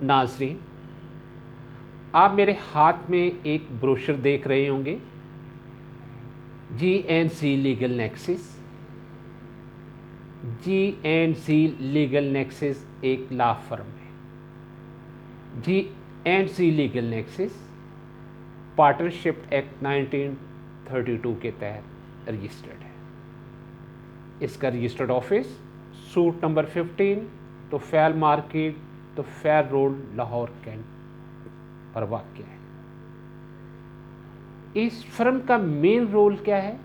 नाज़रीन, आप मेरे हाथ में एक ब्रोशर देख रहे होंगे, जी&सी लीगल नेक्सिस। जी&सी लीगल नेक्सिस एक लॉ फर्म है। जी&सी लीगल नेक्सिस पार्टनरशिप एक्ट 1932 के तहत रजिस्टर्ड है। इसका रजिस्टर्ड ऑफिस सूट नंबर 15 तो फैल मार्केट तो फेयर रोड, लाहौर, कैंट पर वाक़ है। इस फर्म का मेन रोल क्या है?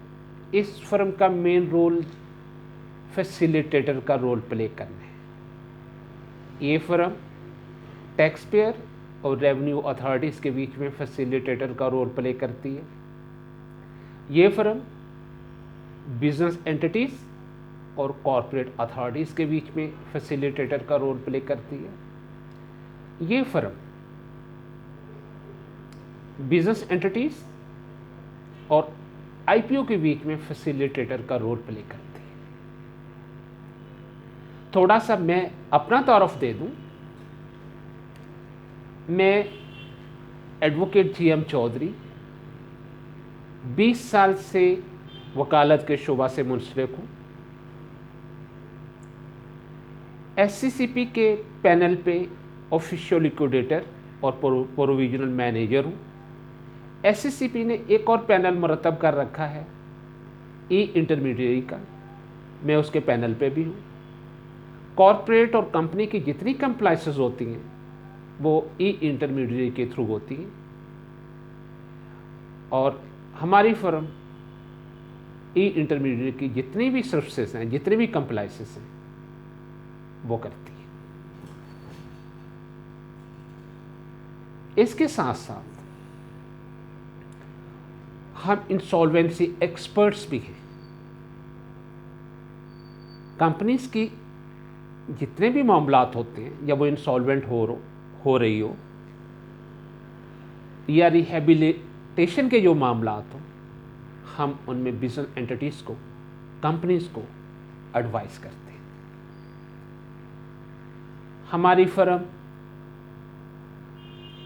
इस फर्म का मेन रोल फैसिलिटेटर का रोल प्ले करना है। ये फर्म टैक्स पेयर और रेवेन्यू अथॉरिटीज़ के बीच में फैसिलिटेटर का रोल प्ले करती है। ये फर्म बिजनेस एंटिटीज़ और कॉरपोरेट अथॉरिटीज़ के बीच में फैसिलिटेटर का रोल प्ले करती है। ये फर्म बिजनेस एंटिटीज़ और आईपीओ के बीच में फैसिलिटेटर का रोल प्ले करती है। थोड़ा सा मैं अपना तारुफ दे दूं। मैं एडवोकेट जीएम चौधरी 20 साल से वकालत के शोबा से मुंसलिक हूँ। एससीसीपी के पैनल पे ऑफिशियल लिक्विडेटर और प्रोविजनल मैनेजर हूँ। एससीसीपी ने एक और पैनल मुरतब कर रखा है ई इंटरमीडिएरी का, मैं उसके पैनल पे भी हूँ। कॉरपोरेट और कंपनी की जितनी कंप्लाइंसेस होती हैं वो ई इंटरमीडिएरी के थ्रू होती हैं और हमारी फर्म ई इंटरमीडिएट की जितनी भी सर्विसेज हैं, जितनी भी कंप्लाइंसेस हैं, वो करती है। इसके साथ साथ हम इंसॉल्वेंसी एक्सपर्ट्स भी हैं। कंपनीज की जितने भी मामलात होते हैं, या वो इंसॉल्वेंट हो रही हो या रिहेबिलिटेशन के जो मामलात हो, हम उनमें बिजनेस एंटिटीज़ को, कंपनीज को एडवाइस करते हैं। हमारी फर्म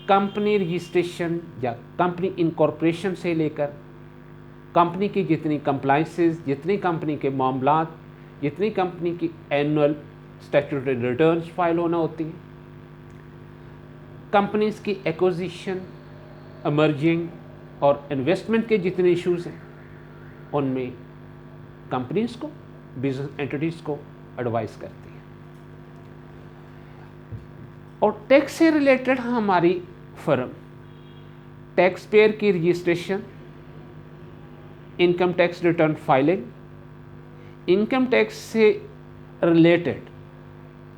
कंपनी रजिस्ट्रेशन या कंपनी इनकॉर्पोरेशन से लेकर कंपनी की जितनी कंप्लाइंसेस, जितनी कंपनी के मामलात, जितनी कंपनी की एनुअल स्टैट्यूटरी रिटर्न्स फाइल होना होती हैं, कंपनीज की एक्विजिशन, इमर्जिंग और इन्वेस्टमेंट के जितने इश्यूज़ हैं, उनमें कंपनीज को, बिजनेस एंटिटीज़ को एडवाइस करती है। और टैक्स से रिलेटेड हमारी फर्म टैक्स पेयर की registration, income tax return filing, income tax से रिलेटेड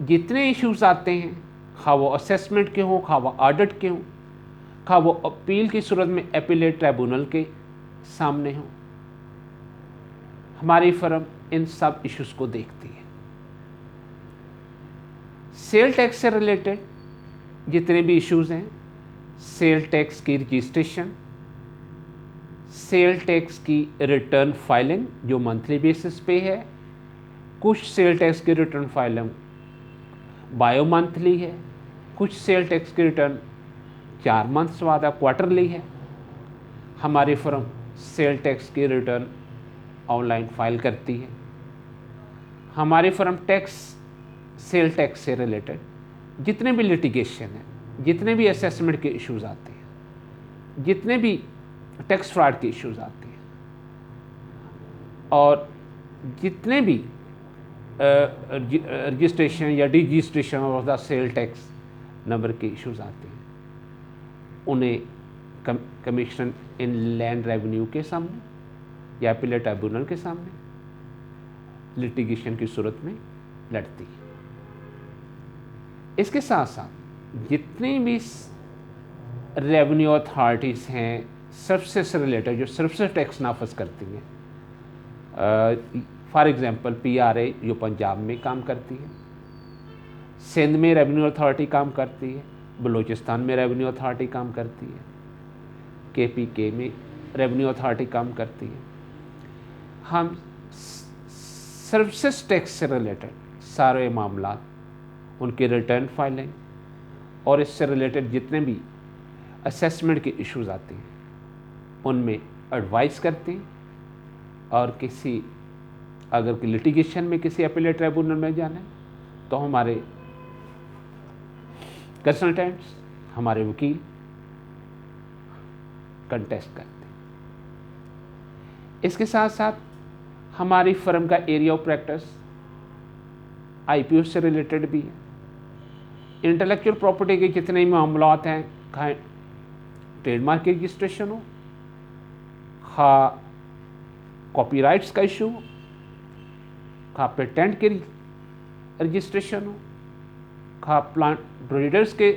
जितने इश्यूज आते हैं, खा वो असेसमेंट के हों, खा वो ऑडिट के हों, खा वो अपील की सूरत में अपीलेट ट्राइब्यूनल के सामने हों, हमारी फर्म इन सब इश्यूज को देखती है। सेल टैक्स से रिलेटेड जितने भी इश्यूज हैं, सेल टैक्स की रजिस्ट्रेशन, सेल टैक्स की रिटर्न फाइलिंग जो मंथली बेसिस पे है, कुछ सेल टैक्स की रिटर्न फाइलिंग बायो मंथली है, कुछ सेल टैक्स की रिटर्न 4 मंथ्स बाद क्वार्टरली है। हमारी फर्म सेल टैक्स की रिटर्न ऑनलाइन फाइल करती है। हमारी फर्म सेल टैक्स से रिलेटेड जितने भी लिटिगेशन है, जितने भी असेसमेंट के इश्यूज आते हैं, जितने भी टैक्स फ्रॉड के इश्यूज आते हैं और जितने भी रजिस्ट्रेशन या deregistration of the sale tax number के इश्यूज आते हैं, उन्हें कमीशन इन लैंड रेवेन्यू के सामने या अपीलेट ट्राइब्यूनल के सामने लिटिगेशन की सूरत में लड़ती है। इसके साथ साथ जितनी भी रेवेन्यू अथॉरिटीज़ हैं सर्विसेज से रिलेटेड, जो सर्विसेज टैक्स नाफज करती हैं, फॉर एग्जांपल पीआरए जो पंजाब में काम करती है, सिंध में रेवेन्यू अथॉरिटी काम करती है, बलूचिस्तान में रेवेन्यू अथॉरिटी काम करती है, केपीके में रेवेन्यू अथॉरिटी काम करती है। हम सर्विसेज टैक्स से रिलेटेड सारे मामला, उनकी रिटर्न फाइलिंग और इससे रिलेटेड जितने भी असेसमेंट के इश्यूज आते हैं उनमें एडवाइस करते हैं। और किसी अगर लिटिगेशन में किसी अपीलेट ट्राइब्यूनल में जाना है तो हमारे कंसल्टेंट्स, हमारे वकील कंटेस्ट करते हैं। इसके साथ साथ हमारी फर्म का एरिया ऑफ प्रैक्टिस आईपीओ से रिलेटेड भी है। इंटेलेक्चुअल प्रॉपर्टी के जितने भी मामलात हैं, खाए ट्रेडमार्क की रजिस्ट्रेशन हो, खा कॉपीराइट्स का इशू हो, खा पेटेंट के रजिस्ट्रेशन हो, खा प्लांट ब्रीडर्स के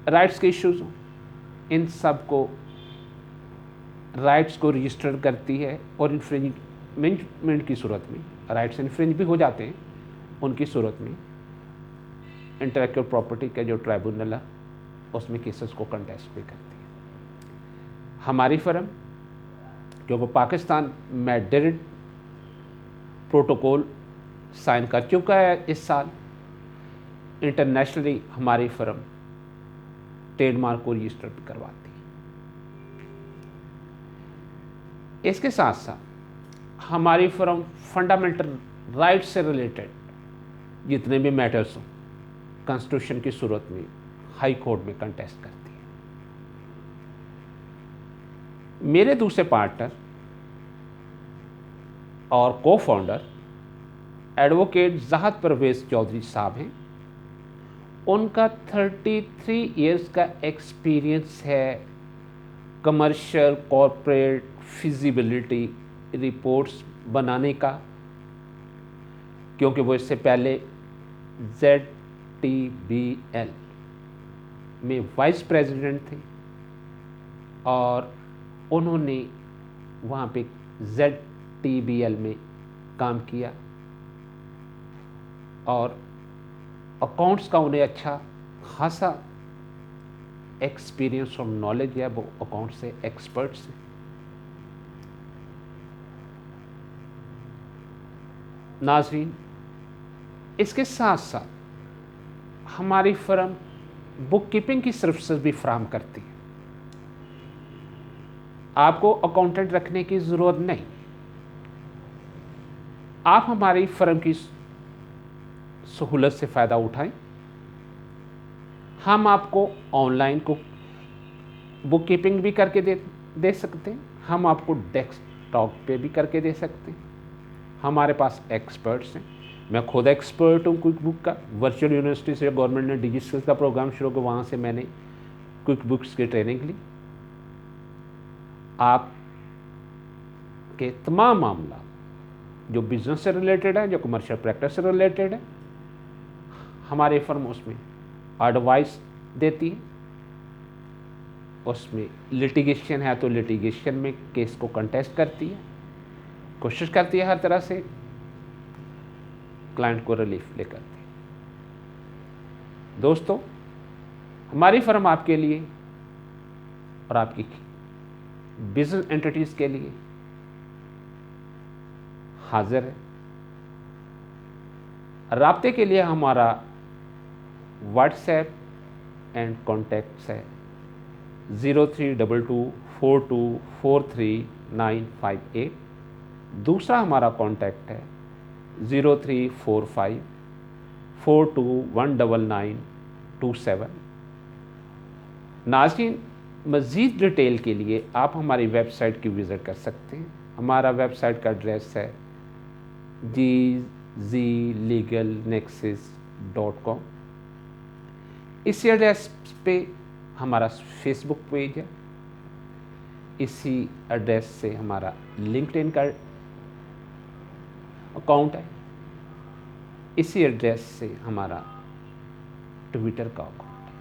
राइट्स के इश्यूज हो, इन सब को राइट्स को रजिस्टर करती है। और इन्फ्रिंजमेंट की सूरत में राइट्स इन्फ्रिंज भी हो जाते हैं, उनकी सूरत में इंटेलेक्चुअल प्रॉपर्टी का जो ट्राइब्यूनल है उसमें केसेस को कंटेस्ट भी करती है। हमारी फर्म जो पाकिस्तान मैड्रिड प्रोटोकॉल साइन कर चुका है इस साल, इंटरनेशनली हमारी फर्म ट्रेडमार्क को रजिस्टर भी करवाती है। इसके साथ साथ हमारी फर्म फंडामेंटल राइट से रिलेटेड जितने भी मैटर्स हों कॉन्स्टिट्यूशन की सूरत में हाई कोर्ट में कंटेस्ट करती है। मेरे दूसरे पार्टनर और को फाउंडर एडवोकेट ज़ाहद परवेज़ चौधरी साहब हैं। उनका 33 इयर्स का एक्सपीरियंस है कमर्शियल कॉरपोरेट फिजिबिलिटी रिपोर्ट्स बनाने का, क्योंकि वो इससे पहले ZTBL में वाइस प्रेसिडेंट थे और उन्होंने वहाँ पे ZTBL में काम किया और अकाउंट्स का उन्हें अच्छा खासा एक्सपीरियंस और नॉलेज है, वो अकाउंट से एक्सपर्ट्स हैं। नाज़रीन, इसके साथ साथ हमारी फर्म बुक कीपिंग की सर्विसेज भी फराहम करती है। आपको अकाउंटेंट रखने की ज़रूरत नहीं, आप हमारी फर्म की सहूलत से फ़ायदा उठाएं। हम आपको ऑनलाइन को बुक कीपिंग भी करके दे सकते हैं, हम आपको डेस्कटॉप पे भी करके दे सकते हैं। हमारे पास एक्सपर्ट्स हैं, मैं खुद एक्सपर्ट हूँ क्विक बुक का। वर्चुअल यूनिवर्सिटी से गवर्नमेंट ने डिजिटल का प्रोग्राम शुरू किया, वहाँ से मैंने क्विक बुक्स की ट्रेनिंग ली। आप के तमाम मामला जो बिजनेस से रिलेटेड है, जो कमर्शियल प्रैक्टिस से रिलेटेड है, हमारी फर्म उसमें एडवाइस देती है। उसमें लिटिगेशन है तो लिटिगेशन में केस को कंटेस्ट करती है, कोशिश करती है हर तरह से क्लाइंट को रिलीफ लेकर दी। दोस्तों, हमारी फर्म आपके लिए और आपकी बिजनेस एंटिटीज के लिए हाजिर है। राब्ते के लिए हमारा व्हाट्सएप एंड कॉन्टैक्ट्स है 0322424398। दूसरा हमारा कॉन्टैक्ट है 034542199927। नाज़रीन, मज़ीद डिटेल के लिए आप हमारी वेबसाइट की विज़िट कर सकते हैं। हमारा वेबसाइट का एड्रेस है gzlegalnexus.com। इसी एड्रेस पे हमारा फेसबुक पेज है, इसी एड्रेस से हमारा लिंक्डइन का अकाउंट है, इसी एड्रेस से हमारा ट्विटर का अकाउंट है।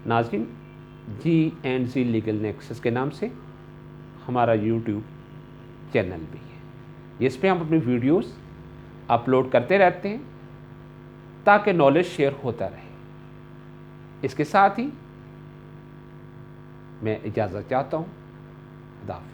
नाज़रीन, GZ लीगल नेक्सस के नाम से हमारा यूट्यूब चैनल भी है, जिस पे हम अपनी वीडियोस अपलोड करते रहते हैं ताकि नॉलेज शेयर होता रहे। इसके साथ ही मैं इजाज़त चाहता हूँ। खुदा हाफ़िज़।